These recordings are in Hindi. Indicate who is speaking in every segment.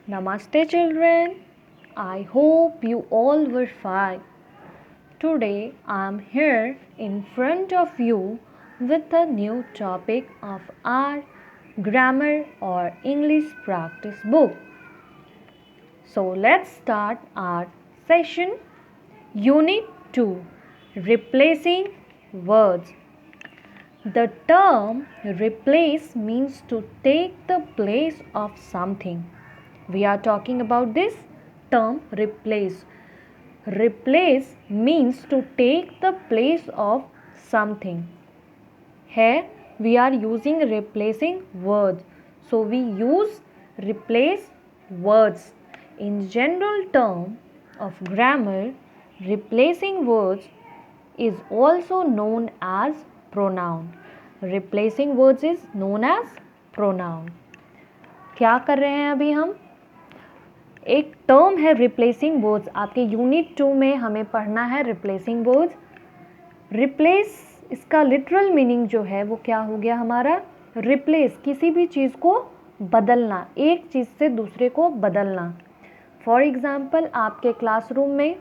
Speaker 1: Namaste children. I hope you all were fine. Today I am here in front of you with a new topic of our grammar or English practice book. So let's start our session. Unit 2, Replacing Words. The term replace means to take the place of something. We are talking about this term replace. Replace means to take the place of something. Here we are using replacing words. So we use replace words. In general term of grammar, replacing words is also known as pronoun. Replacing words is known as pronoun. क्या कर रहे हैं अभी हम? एक टर्म है रिप्लेसिंग वर्ड्स. आपके यूनिट 2 में हमें पढ़ना है रिप्लेसिंग वर्ड्स. रिप्लेस इसका लिटरल मीनिंग जो है वो क्या हो गया हमारा? रिप्लेस, किसी भी चीज़ को बदलना, एक चीज़ से दूसरे को बदलना. फॉर एग्ज़ाम्पल आपके क्लासरूम में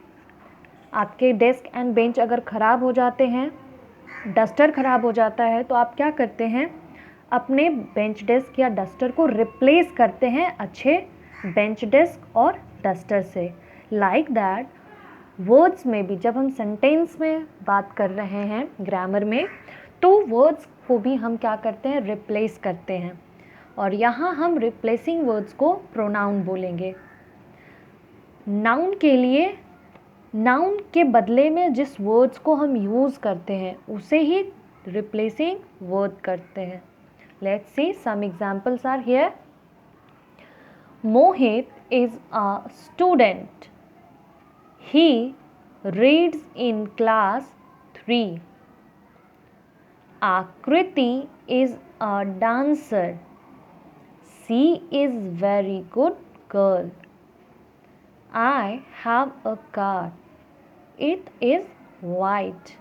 Speaker 1: आपके डेस्क एंड बेंच अगर ख़राब हो जाते हैं, डस्टर ख़राब हो जाता है, तो आप क्या करते हैं? अपने बेंच डेस्क या डस्टर को रिप्लेस करते हैं अच्छे बेंच डेस्क और डस्टर से. लाइक दैट वर्ड्स में भी जब हम सेंटेंस में बात कर रहे हैं ग्रामर में, तो वर्ड्स को भी हम क्या करते हैं? रिप्लेस करते हैं. और यहाँ हम रिप्लेसिंग वर्ड्स को प्रोनाउन बोलेंगे. नाउन के लिए, नाउन के बदले में जिस वर्ड्स को हम यूज़ करते हैं उसे ही रिप्लेसिंग वर्ड करते हैं. Let's see some examples are here. Mohit is a student. He reads in class 3. Akriti is a dancer. She is very good girl. I have a car. It is white.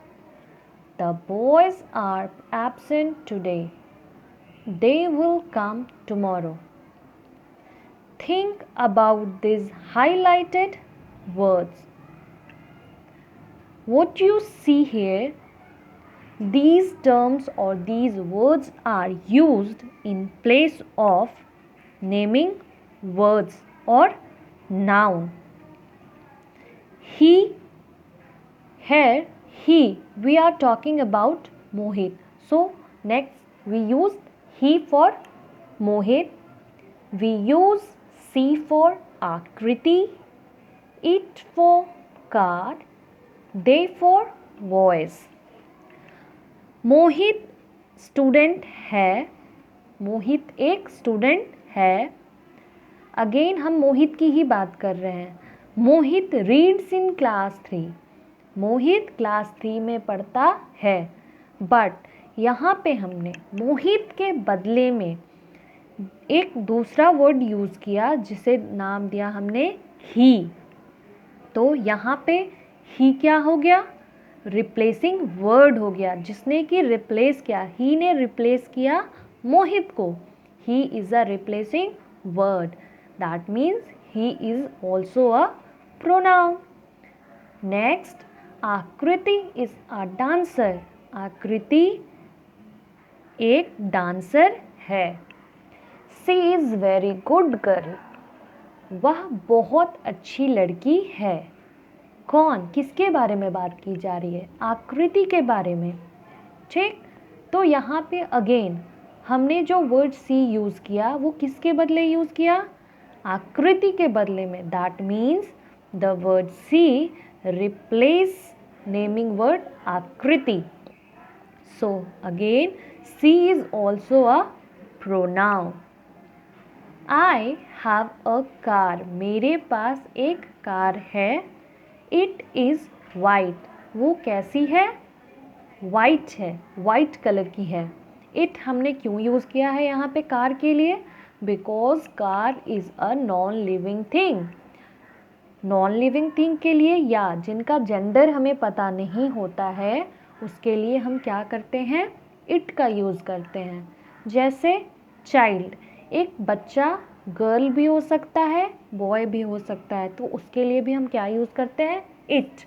Speaker 1: The boys are absent today. They will come tomorrow. Think about these highlighted words. What you see here, these terms or these words are used in place of naming words or noun. He, here he, we are talking about Mohit. So next we use he for Mohit. We use C for Akriti, it for car, they for boys. Mohit student है. मोहित एक स्टूडेंट है. अगेन हम मोहित की ही बात कर रहे हैं. Mohit reads in class 3. Mohit class 3 में पढ़ता है. बट यहाँ पे हमने मोहित के बदले में एक दूसरा वर्ड यूज़ किया जिसे नाम दिया हमने ही. तो यहाँ पे ही क्या हो गया? रिप्लेसिंग वर्ड हो गया, जिसने कि रिप्लेस किया. ही ने रिप्लेस किया मोहित को. He is a replacing word. That means he is also a pronoun. Next, आकृति इज़ अ डांसर. आकृति एक डांसर है. She is very good girl. वह बहुत अच्छी लड़की है. कौन, किसके बारे में बात की जा रही है? आकृति के बारे में. ठीक. तो यहाँ पे अगेन हमने जो वर्ड सी यूज़ किया वो किसके बदले यूज़ किया? आकृति के बदले में. That means the word she replace naming word Aakriti. So again she is also a pronoun. I have a car. मेरे पास एक कार है. It is white. वो कैसी है? White है, white कलर की है. It हमने क्यों यूज़ किया है यहाँ पे कार के लिए? Because car is a non-living thing. Non-living thing के लिए या जिनका जेंडर हमें पता नहीं होता है उसके लिए हम क्या करते हैं? It का यूज़ करते हैं. जैसे चाइल्ड, एक बच्चा गर्ल भी हो सकता है, बॉय भी हो सकता है, तो उसके लिए भी हम क्या यूज़ करते हैं? इट।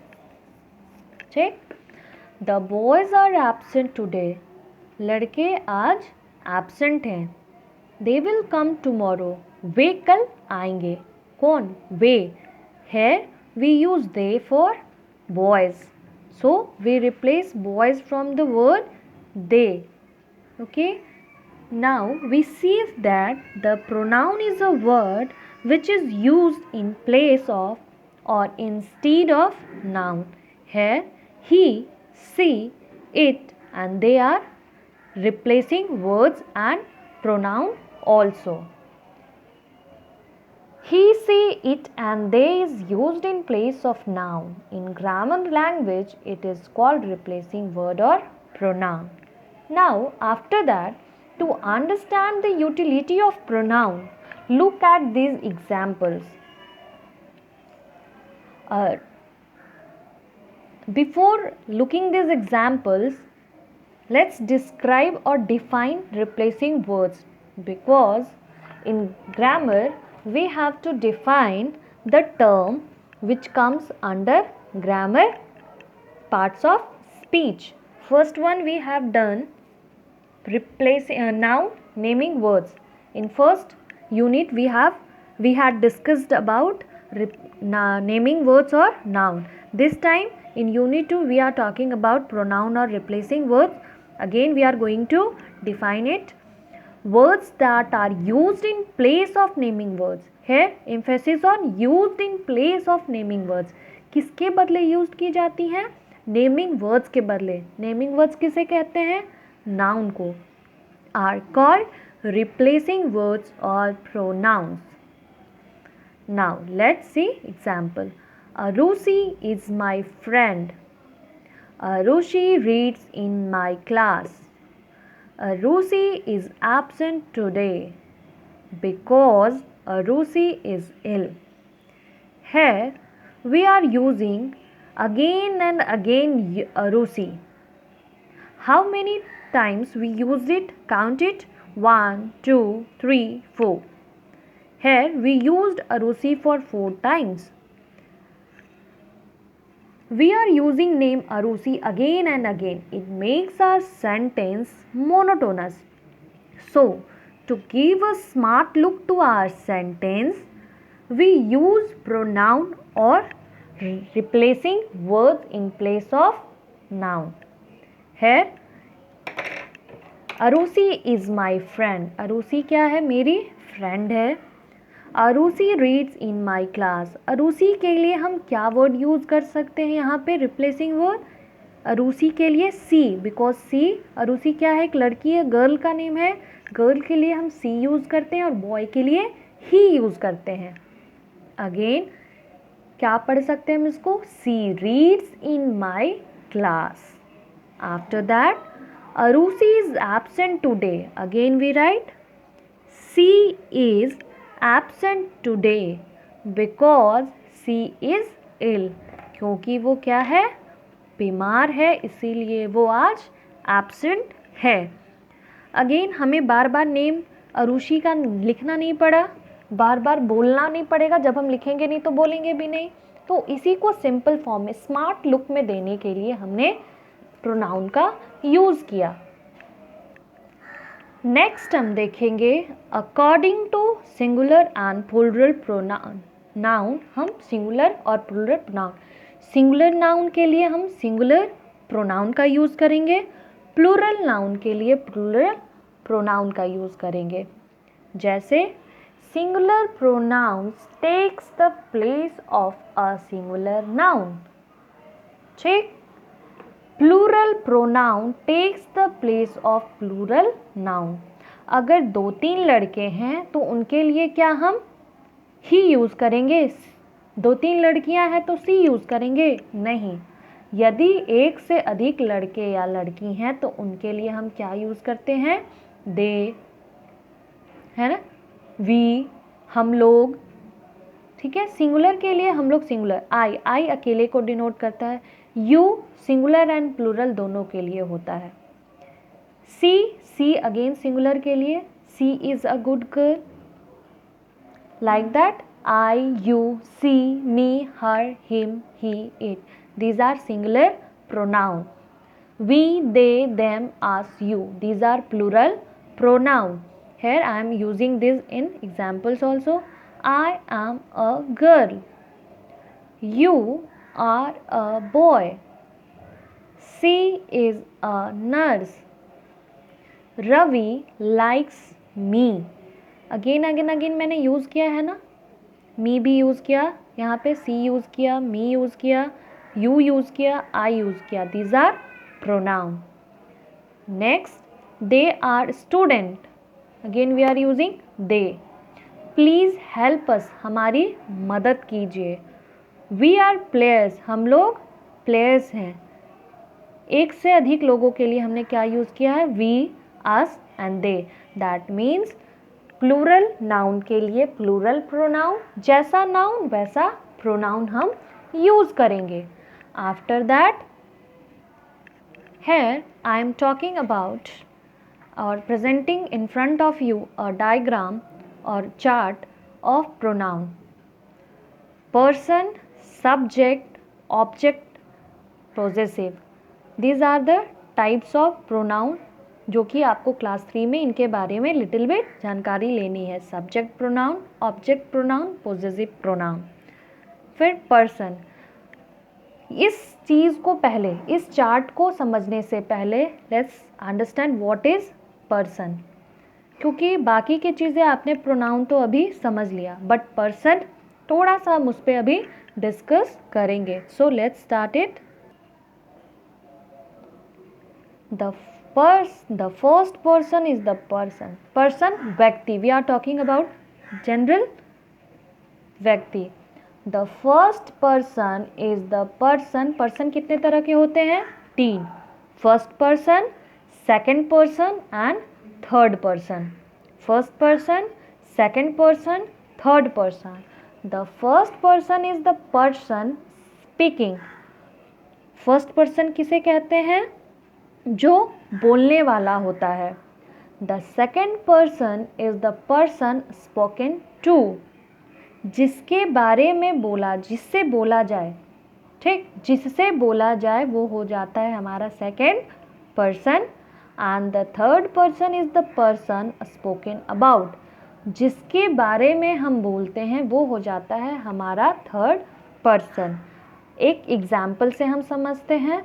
Speaker 1: ठीक। The boys are absent today, लड़के आज एब्सेंट हैं। दे विल कम टुमारो, वे कल आएंगे। कौन? वे। Here we use they for boys. So we replace boys from the word they. Okay. Now we see that the pronoun is a word which is used in place of or instead of noun. Here he, she, it and they are replacing words and pronoun also. He, she, it and they is used in place of noun. In grammar language, it is called replacing word or pronoun. Now, after that, to understand the utility of pronoun, look at these examples. Before looking these examples, let's describe or define replacing words, because in grammar we have to define the term which comes under grammar parts of speech. First one we have done replacing noun, naming words. In first unit we had discussed about naming words or noun. This time in unit 2 we are talking about pronoun or replacing words. Again we are going to define it. Words that are used in place of naming words. Here emphasis on used in place of naming words. किसके बदले यूज की जाती हैं? नेमिंग वर्ड्स के बदले. नेमिंग वर्ड्स किसे कहते हैं? नाउन को. Are called replacing words or pronouns. Now let's see example. Arushi is my friend. Arushi reads in my class. Arushi is absent today because Arushi is ill. Here we are using again and again Arushi. How many times we used it? Count it. 1, 2, 3, 4. Here we used Arushi for 4 times. We are using name Arushi again and again. It makes our sentence monotonous. So, to give a smart look to our sentence, we use pronoun or replacing words in place of noun. Here, Arushi is my friend. Arushi क्या है? मेरी friend है. Arushi reads in my class. Arushi के लिए हम क्या word use कर सकते हैं यहाँ पे replacing word? Arushi के लिए she, because she, Arushi क्या है? एक लड़की है, गर्ल का नेम है. गर्ल के लिए हम she यूज़ करते हैं और बॉय के लिए he यूज़ करते हैं. अगेन क्या पढ़ सकते हैं हम इसको? She reads in my class. After that, Arushi is absent today. Again we write she is absent today because she is ill. क्योंकि वो क्या है? बीमार है, इसीलिए वो आज absent है. अगेन हमें बार बार नेम अरुषि का लिखना नहीं पड़ा, बार बार बोलना नहीं पड़ेगा. जब हम लिखेंगे नहीं तो बोलेंगे भी नहीं. तो इसी को सिंपल फॉर्म में स्मार्ट लुक में देने के लिए हमने प्रोनाउन का यूज़ किया. नेक्स्ट हम देखेंगे according to singular and plural pronoun. Noun हम सिंगुलर और प्लूरल प्रोनाउन. सिंगुलर नाउन के लिए हम सिंगुलर प्रोनाउन का यूज़ करेंगे, प्लूरल नाउन के लिए प्लूरल प्रोनाउन का यूज़ करेंगे. जैसे singular pronouns takes the place of a singular noun. ठीक. Plural pronoun takes the place of plural noun. अगर 2-3 लड़के हैं तो उनके लिए क्या हम ही यूज़ करेंगे? 2-3 लड़कियां हैं तो सी यूज़ करेंगे? नहीं. यदि एक से अधिक लड़के या लड़की हैं तो उनके लिए हम क्या यूज़ करते हैं? दे, है ना, वी, हम लोग. ठीक है. सिंगुलर के लिए हम लोग सिंगुलर आई अकेले को डिनोट करता है. यू सिंगुलर एंड प्लूरल दोनों के लिए होता है. सी अगेन सिंगुलर के लिए she is a good girl. like that. I, you, she, me, her, him, he, it. These are singular pronoun. We, they, them, us, you. These are plural pronoun. Here I am using this in examples also. I am a girl. You are a boy. She is a nurse. Ravi likes me. Again मैंने यूज़ किया है ना, मी भी यूज़ किया, यहाँ पे सी यूज़ किया, मी यूज़ किया, यू यूज़ किया, आई यूज़ किया. These are pronoun. Next, they are student. Again we are using they. Please help us. हमारी मदद कीजिए. We are players. हम लोग प्लेयर्स हैं. एक से अधिक लोगों के लिए हमने क्या यूज़ किया है? We, us and they. That means plural noun के लिए प्लूरल प्रोनाउन, जैसा नाउन वैसा प्रोनाउन हम यूज़ करेंगे. After that, here I am talking about or presenting in front of you a diagram or chart of pronoun. Person, subject, object, possessive. These are the types of pronoun जो कि आपको क्लास 3 में इनके बारे में लिटिल बिट जानकारी लेनी है. Subject pronoun, object pronoun, possessive pronoun. फिर पर्सन. इस चीज़ को पहले, इस चार्ट को समझने से पहले let's understand what is person. क्योंकि बाकी की चीज़ें आपने प्रोनाउन तो अभी समझ लिया, बट पर्सन थोड़ा सा हम उस पर अभी डिस्कस करेंगे. So let's start it. The first person is the person. Person, व्यक्ति. We are talking about general व्यक्ति. The first person is the person. Person कितने तरह के होते हैं? 3. First person, second person and third person. First person, second person, third person. The first person is the person speaking. First person किसे कहते हैं? जो बोलने वाला होता है. The second person is the person spoken to. जिसके बारे में बोला, जिससे बोला जाए, ठीक, जिससे बोला जाए वो हो जाता है हमारा second person. And the third person is the person spoken about. जिसके बारे में हम बोलते हैं वो हो जाता है हमारा थर्ड पर्सन. एक एग्जाम्पल से हम समझते हैं.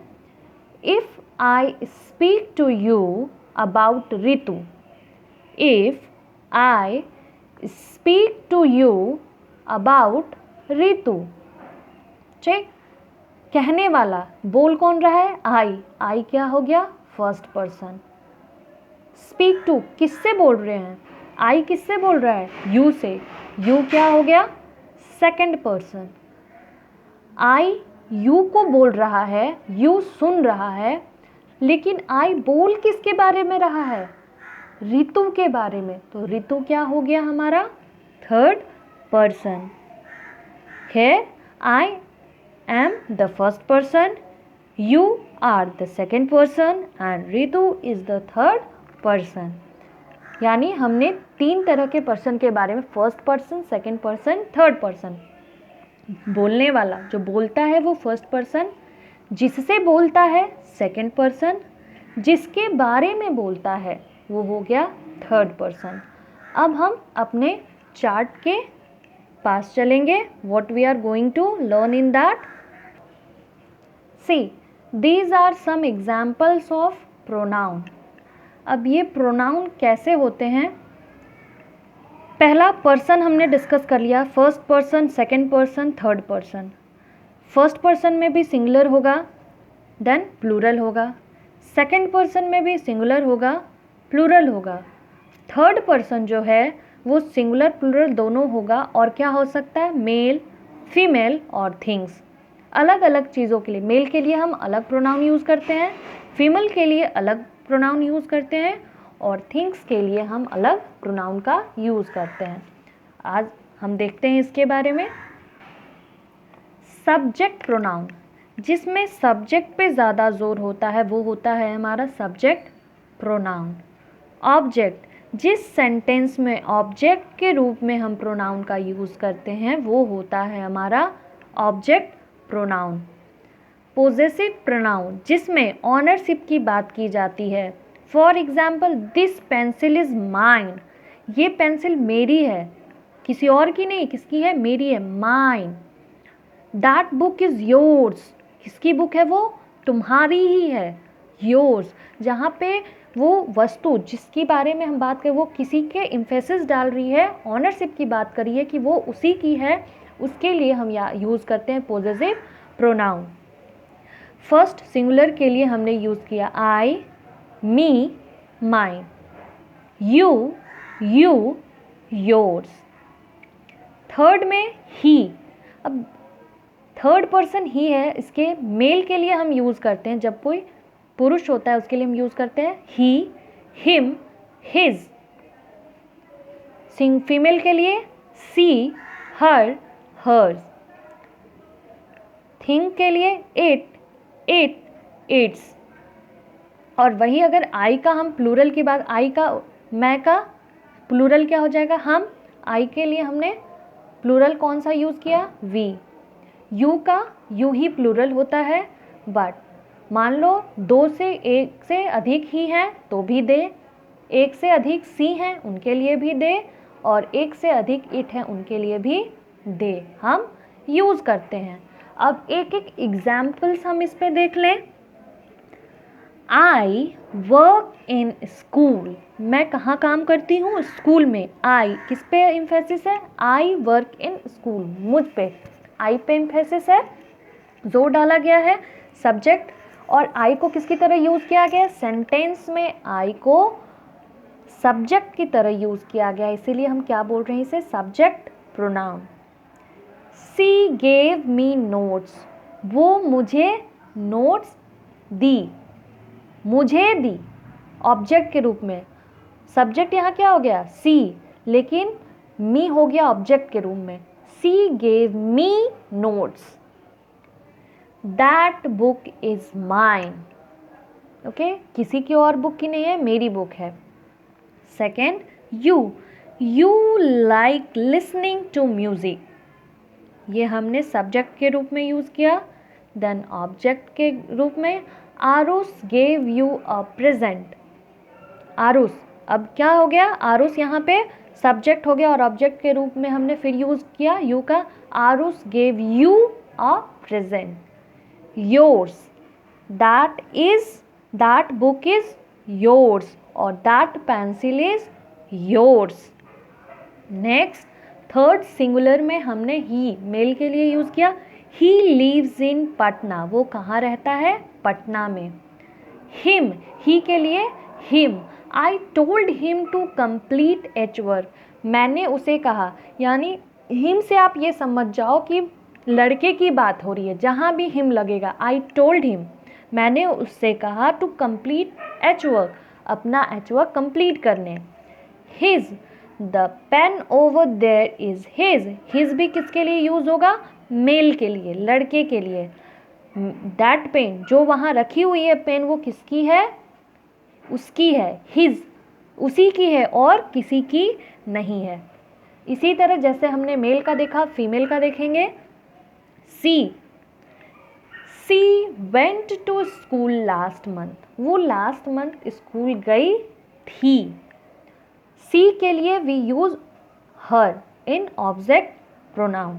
Speaker 1: If I speak to you about Ritu. If I speak to you about Ritu. ठीक, कहने वाला, बोल कौन रहा है? I क्या हो गया? First person. स्पीक टू, किससे बोल रहे हैं? I किससे बोल रहा है? You से. You क्या हो गया? Second person. I you को बोल रहा है, you सुन रहा है, लेकिन आई बोल किसके बारे में रहा है? ऋतु के बारे में. तो ऋतु क्या हो गया हमारा? Third person. Here I am the first person, you are the second person and Ritu is the third person. यानी हमने 3 तरह के पर्सन के बारे में, first person, second person, third person. बोलने वाला, जो बोलता है वो फर्स्ट पर्सन. जिससे बोलता है सेकंड पर्सन. जिसके बारे में बोलता है वो हो गया थर्ड पर्सन. अब हम अपने चार्ट के पास चलेंगे. What we are going to learn in that. See, these are some examples of pronoun. अब ये प्रोनाउन कैसे होते हैं? पहला पर्सन हमने डिस्कस कर लिया. First person, second person, third person. First person में भी सिंगुलर होगा, देन प्लूरल होगा. सेकंड पर्सन में भी सिंगुलर होगा, प्लूरल होगा. थर्ड पर्सन जो है वो सिंगुलर प्लूरल दोनों होगा. और क्या हो सकता है? मेल, फीमेल और थिंग्स. अलग अलग चीज़ों के लिए, मेल के लिए हम अलग प्रोनाउन यूज़ करते हैं, फीमेल के लिए अलग प्रोनाउन यूज़ करते हैं, और थिंग्स के लिए हम अलग प्रोनाउन का यूज़ करते हैं. आज हम देखते हैं इसके बारे में. सब्जेक्ट प्रोनाउन, जिसमें सब्जेक्ट पे ज़्यादा जोर होता है वो होता है हमारा सब्जेक्ट प्रोनाउन. ऑब्जेक्ट, जिस सेंटेंस में ऑब्जेक्ट के रूप में हम प्रोनाउन का यूज़ करते हैं वो होता है हमारा ऑब्जेक्ट प्रोनाउन। पोजेसिव प्रोनाउन जिसमें ऑनरशिप की बात की जाती है। For example, this pencil is mine, ये पेंसिल मेरी है, किसी और की नहीं, किसकी है? मेरी है, mine. That book is yours, किसकी बुक है वो? तुम्हारी ही है, योर्स। जहाँ पे वो वस्तु जिसके बारे में हम बात करें वो किसी के एम्फेसिस डाल रही है, ऑनरशिप की बात करी है कि वो उसी की है, उसके लिए हम यूज़ करते हैं पोजेसिव प्रोनाउन। फर्स्ट सिंगुलर के लिए हमने यूज़ किया I, me, mine, you, you, yours. Third में ही। अब थर्ड पर्सन ही है, इसके मेल के लिए हम यूज़ करते हैं, जब कोई पुरुष होता है उसके लिए हम यूज़ करते हैं ही, हिम, हिज। फीमेल के लिए सी, हर, हर्स। थिंग के लिए इट, इट, इट्स। और वही अगर आई का हम प्लूरल की बात, आई का, मैं का प्लूरल क्या हो जाएगा? हम। आई के लिए हमने प्लूरल कौन सा यूज़ किया? वी। यू का यू ही प्लूरल होता है, बट मान लो दो से एक से अधिक ही हैं तो भी दे, एक से अधिक सी हैं उनके लिए भी दे, और एक से अधिक इट हैं उनके लिए भी दे, हम यूज़ करते हैं। अब एक एक एग्जाम्पल्स हम इस पे देख लें। आई वर्क इन स्कूल, मैं कहाँ काम करती हूँ? स्कूल में। आई किस पे एम्फेसिस है? आई वर्क इन स्कूल, मुझ पे आई पे एम्फेसिस है, जोर डाला गया है, सब्जेक्ट। और आई को किसकी तरह यूज़ किया गया? सेंटेंस में आई को सब्जेक्ट की तरह यूज़ किया गया, इसीलिए हम क्या बोल रहे हैं इसे? Subject pronoun. सी गेव मी नोट्स, वो मुझे नोट्स दी, मुझे दी, ऑब्जेक्ट के रूप में। सब्जेक्ट यहाँ क्या हो गया? सी, लेकिन मी हो गया ऑब्जेक्ट के रूप में। सी gave me notes, that book is mine. Okay, किसी की और बुक की नहीं है, मेरी बुक है। Second, you, you like listening to music, ये हमने सब्जेक्ट के रूप में यूज़ किया। देन ऑब्जेक्ट के रूप में, Aarush gave you a present, Aarush, अब क्या हो गया? आरुष यहाँ पे सब्जेक्ट हो गया और ऑब्जेक्ट के रूप में हमने फिर यूज़ किया यू का, Aarush gave you a present. Yours, that is, that book is yours, और that pencil is yours. Next, third singular में हमने ही मेल के लिए यूज़ किया। ही लिव्स इन पटना, वो कहाँ रहता है? पटना में। हिम, ही के लिए him, I told him to complete H work, मैंने उसे कहा, यानी हिम से आप ये समझ जाओ कि लड़के की बात हो रही है, जहाँ भी हिम लगेगा। आई टोल्ड हिम, मैंने उससे कहा, टू कंप्लीट एच वर्क, अपना एच वर्क कंप्लीट करने। His, the pen over there is his, his भी किसके लिए यूज़ होगा? मेल के लिए, लड़के के लिए। दैट पेन, जो वहाँ रखी हुई है पेन, वो किसकी है? उसकी है, हिज, उसी की है और किसी की नहीं है। इसी तरह जैसे हमने मेल का देखा, फीमेल का देखेंगे। She, she went to school last month, वो लास्ट मंथ स्कूल गई थी। सी के लिए we use her in object pronoun.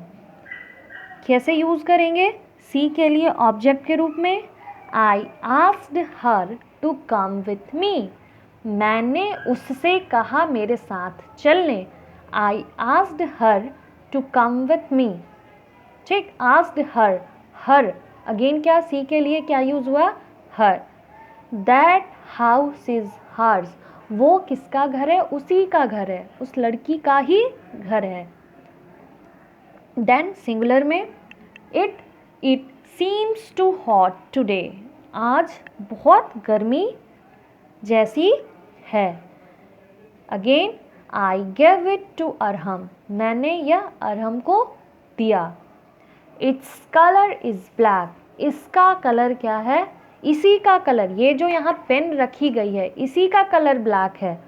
Speaker 1: कैसे यूज करेंगे? सी के लिए ऑब्जेक्ट के रूप में, I asked her to come with me, मैंने उससे कहा मेरे साथ चलने। I asked her to come with me. ठीक, आस्क्ड हर, हर अगेन क्या? सी के लिए क्या यूज हुआ? हर। दैट हाउस इज हर्स, वो किसका घर है? उसी का घर है, उस लड़की का ही घर है। देन सिंगुलर में, it seems to hot today, आज बहुत गर्मी जैसी है। Again, I gave it to Arham, मैंने यह अरहम को दिया। इट्स कलर इज ब्लैक, इसका कलर क्या है? इसी का कलर, ये जो यहाँ पेन रखी गई है इसी का कलर ब्लैक है।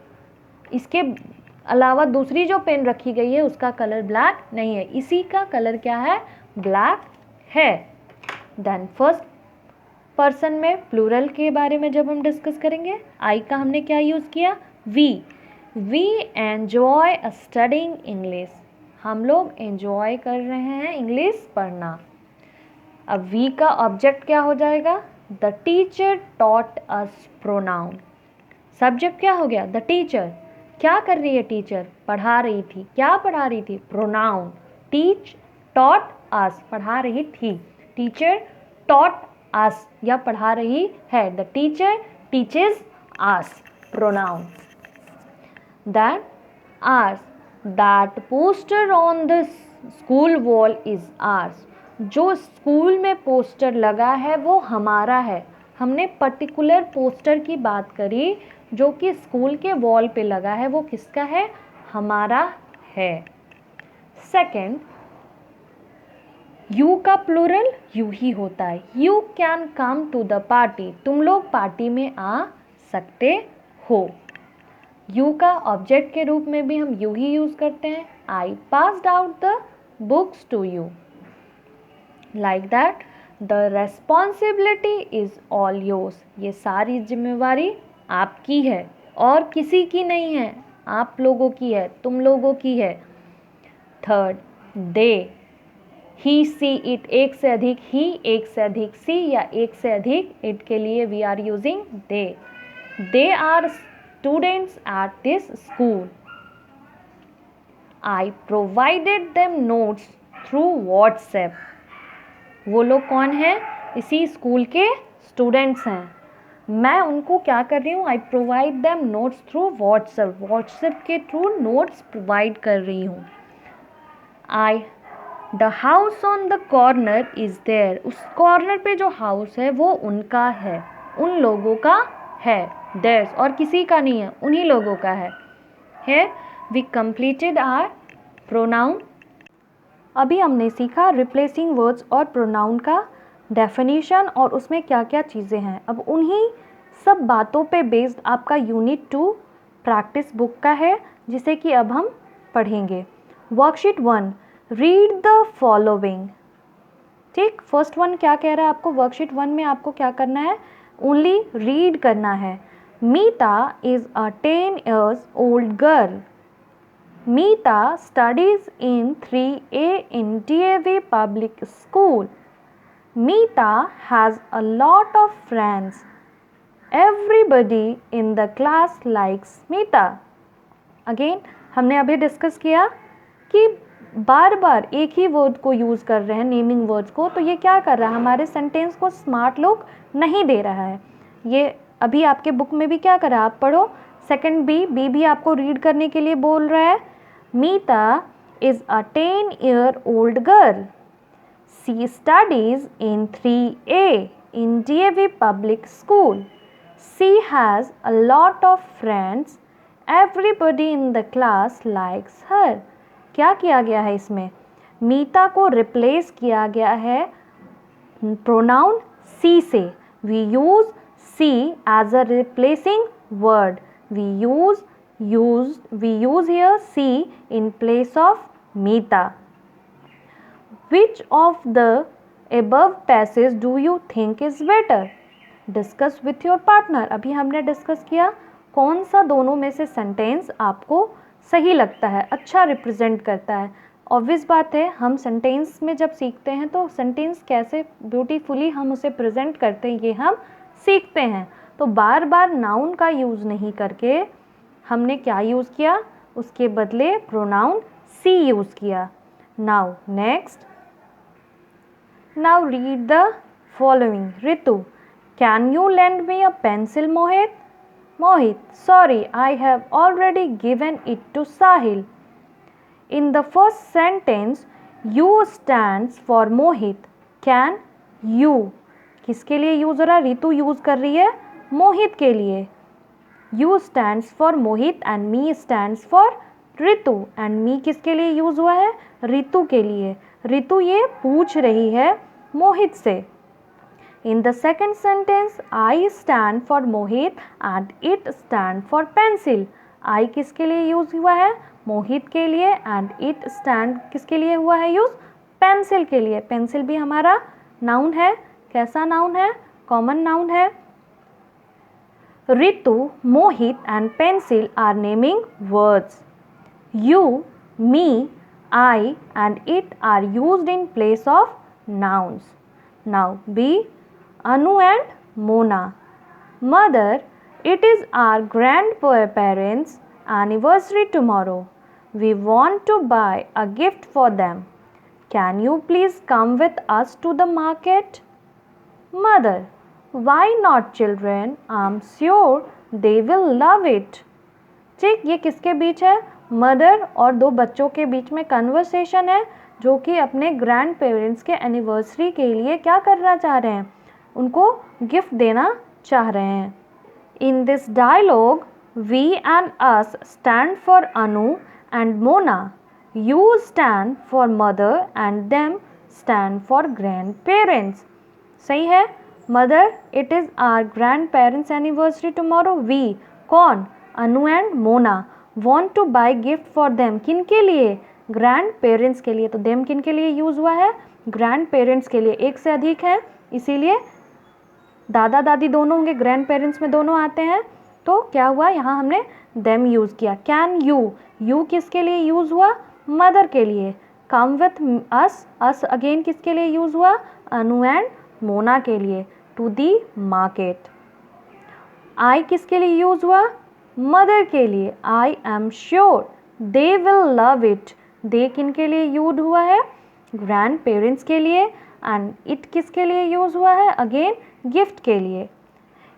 Speaker 1: इसके अलावा दूसरी जो पेन रखी गई है उसका कलर ब्लैक नहीं है, इसी का कलर क्या है, ब्लैक है। देन फर्स्ट पर्सन में प्लूरल के बारे में जब हम डिस्कस करेंगे, आई का हमने क्या यूज़ किया, वी एंजॉय स्टडिंग इंग्लिश, हम लोग एंजॉय कर रहे हैं इंग्लिश पढ़ना। अब वी का ऑब्जेक्ट क्या हो जाएगा, the teacher taught us pronoun, subject क्या हो गया, द टीचर, क्या कर रही है टीचर, पढ़ा रही थी, क्या पढ़ा रही थी, प्रोनाउन, टीच टॉट अस, पढ़ा रही थी, टीचर टॉट अस या पढ़ा रही है, the teacher teaches us, pronoun. Then ours, that poster on the school wall is ours, जो स्कूल में पोस्टर लगा है वो हमारा है। हमने पर्टिकुलर पोस्टर की बात करी जो कि स्कूल के वॉल पे लगा है, वो किसका है, हमारा है। सेकंड, यू का प्लूरल यू ही होता है, you can come to the party, तुम लोग पार्टी में आ सकते हो। यू का ऑब्जेक्ट के रूप में भी हम यू ही यूज करते हैं, I passed out the books to you, like that. The responsibility is all yours, ये सारी जिम्मेवारी आपकी है और किसी की नहीं है, आप लोगों की है, तुम लोगों की है। Third, they, he see it, एक से अधिक ही, एक से अधिक सी या एक से अधिक इट के लिए we are using they are students at this school, I provided them notes through WhatsApp, वो लोग कौन हैं, इसी स्कूल के स्टूडेंट्स हैं, मैं उनको क्या कर रही हूँ, I provide them notes through WhatsApp के थ्रू नोट्स प्रोवाइड कर रही हूँ। I, the house on the corner is there, उस कॉर्नर पे जो हाउस है वो उनका है, उन लोगों का है, देयर्स और किसी का नहीं है, उन्हीं लोगों का है। Here we completed our pronoun। अभी हमने सीखा रिप्लेसिंग वर्ड्स और प्रोनाउन का डेफिनेशन और उसमें क्या क्या चीज़ें हैं। अब उन्हीं सब बातों पे बेस्ड आपका यूनिट 2 प्रैक्टिस बुक का है, जिसे कि अब हम पढ़ेंगे। Worksheet 1, read the following. ठीक, फर्स्ट वन क्या कह रहा है आपको, वर्कशीट 1 में आपको क्या करना है, ओनली रीड करना है। Meeta is a 10 years old गर्ल, Meeta studies in 3A in DAV Public School. Meeta has a lot of friends. Everybody in the class likes Meeta. Again, हमने अभी डिस्कस किया कि बार बार एक ही वर्ड को यूज़ कर रहे हैं, नेमिंग वर्ड्स को, तो ये क्या कर रहा है, हमारे सेंटेंस को स्मार्ट लुक नहीं दे रहा है। ये अभी आपके बुक में भी क्या करा, आप पढ़ो, सेकंड बी भी आपको रीड करने के लिए बोल रहा है। Meeta is a 10-year-old girl. She studies in 3A in DAV Public School. She has a lot of friends. Everybody in the class likes her. क्या किया गया है इसमें, मीता को रिप्लेस किया गया है प्रोनाउन सी से। We use she as a replacing word. We use here she in place of Meeta. Which of the above passage do you think is better? Discuss with your partner. अभी हमने डिस्कस किया कौन सा दोनों में से सेंटेंस आपको सही लगता है, अच्छा रिप्रेजेंट करता है। ऑब्वियस बात है, हम सेंटेंस में जब सीखते हैं तो सेंटेंस कैसे ब्यूटीफुली हम उसे प्रेजेंट करते हैं ये हम सीखते हैं। तो बार बार नाउन का यूज़ नहीं करके हमने क्या यूज़ किया, उसके बदले प्रोनाउन सी यूज़ किया। Now next, now read the following. Ritu, can you lend me a pencil Mohit? Mohit, sorry, I have already given it to Sahil. In the first sentence you stands for Mohit, can you किसके लिए यूज़ हो रहा है, ऋतु यूज़ कर रही है मोहित के लिए। U stands for Mohit and me stands for Ritu, and me किसके लिए यूज़ हुआ है, ऋतु के लिए। ऋतु ये पूछ रही है मोहित से। In the second sentence, I stand for Mohit and it stand for pencil. आई किसके लिए यूज़ हुआ है? मोहित के लिए। एंड इट स्टैंड किसके लिए हुआ है यूज़? पेंसिल के लिए। पेंसिल भी हमारा नाउन है। कैसा नाउन है? कॉमन नाउन है। Ritu, Mohit and pencil are naming words. You, me, I and it are used in place of nouns. Now B, Anu and Mona. Mother, it is our grandparents' anniversary tomorrow. We want to buy a gift for them. Can you please come with us to the market? Mother, why not children? I'm sure they will love it. ठीक, ये किसके बीच है? मदर और दो बच्चों के बीच में कन्वर्सेशन है जो कि अपने ग्रैंड पेरेंट्स के एनिवर्सरी के लिए क्या करना चाह रहे हैं? उनको गिफ्ट देना चाह रहे हैं। In this dialogue, we and us stand for Anu and Mona. You stand for mother and them stand for grandparents. सही है। Mother, it is our grandparents anniversary tomorrow. We, कौन? Anu and Mona. Want to buy gift for them, किन के लिए? ग्रैंड पेरेंट्स के लिए। तो देम किन के लिए यूज़ हुआ है? ग्रैंड पेरेंट्स के लिए। एक से अधिक है, इसीलिए दादा दादी दोनों होंगे, ग्रैंड पेरेंट्स में दोनों आते हैं। तो क्या हुआ? यहाँ हमने देम यूज़ किया। कैन यू, यू किसके लिए यूज़ हुआ? मदर के लिए। Come with us, us again किसके लिए यूज़ हुआ? अनु एंड मोना के लिए। To the market. आई किसके लिए यूज़ हुआ? मदर के लिए। I am sure they will love it. They किन के लिए यूज हुआ है? ग्रैंड पेरेंट्स के लिए। एंड इट किसके लिए यूज हुआ है? अगेन गिफ्ट के लिए।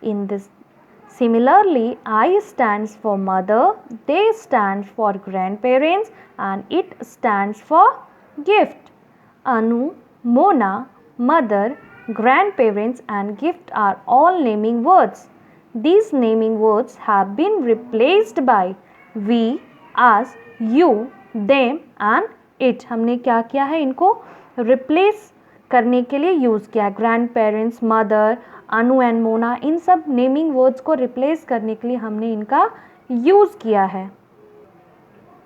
Speaker 1: In this Similarly, I stands for mother, they stands for grandparents and it stands for gift. Anu, Mona, mother, grandparents and gift are all naming words. These naming words have been replaced by we, us, you, them and it. हमने क्या किया है? इनको replace करने के लिए यूज़ किया। Grandparents, mother, Anu and Mona, इन सब नेमिंग वर्ड्स को रिप्लेस करने के लिए हमने इनका यूज़ किया है।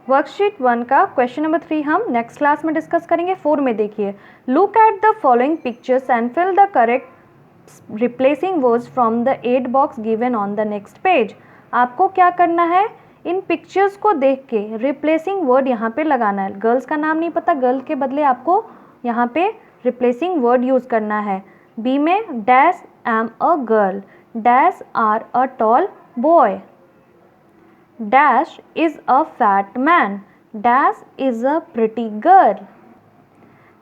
Speaker 1: वर्कशीट 1 का क्वेश्चन नंबर 3 हम नेक्स्ट क्लास में डिस्कस करेंगे। 4 में देखिए, look at the following pictures and fill the correct replacing words from the 8 box given on the next page. आपको क्या करना है? इन पिक्चर्स को देख के रिप्लेसिंग वर्ड यहाँ पे लगाना है। गर्ल्स का नाम नहीं पता, गर्ल के बदले आपको यहाँ पे रिप्लेसिंग वर्ड यूज़ करना है। बी में dash am a girl, dash are a tall boy, dash is a fat man, dash is a pretty girl,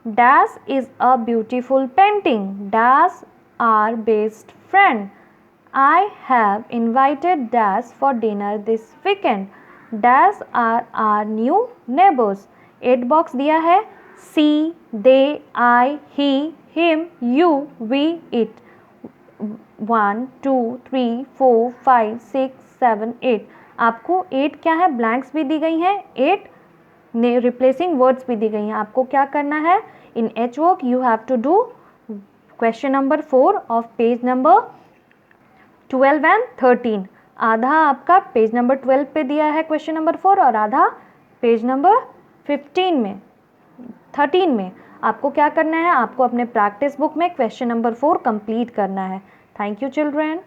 Speaker 1: dash is a beautiful painting, dash are best friend, I have invited dash for dinner this weekend, dash are are new neighbours. 8 box दिया है। She, they, I, he, him, you, we, it. 1 2 3 4 5 6 7 8। आपको 8 क्या है? ब्लैंक्स भी दी गई हैं, 8 ने रिप्लेसिंग वर्ड्स भी दी गई हैं। आपको क्या करना है? In H work you have to do question number 4 of page number 12 and 13। आधा आपका पेज नंबर 12 पे दिया है क्वेश्चन नंबर 4 और आधा पेज नंबर 13 में। आपको क्या करना है? आपको अपने प्रैक्टिस बुक में क्वेश्चन नंबर 4 कंप्लीट करना है। Thank you children.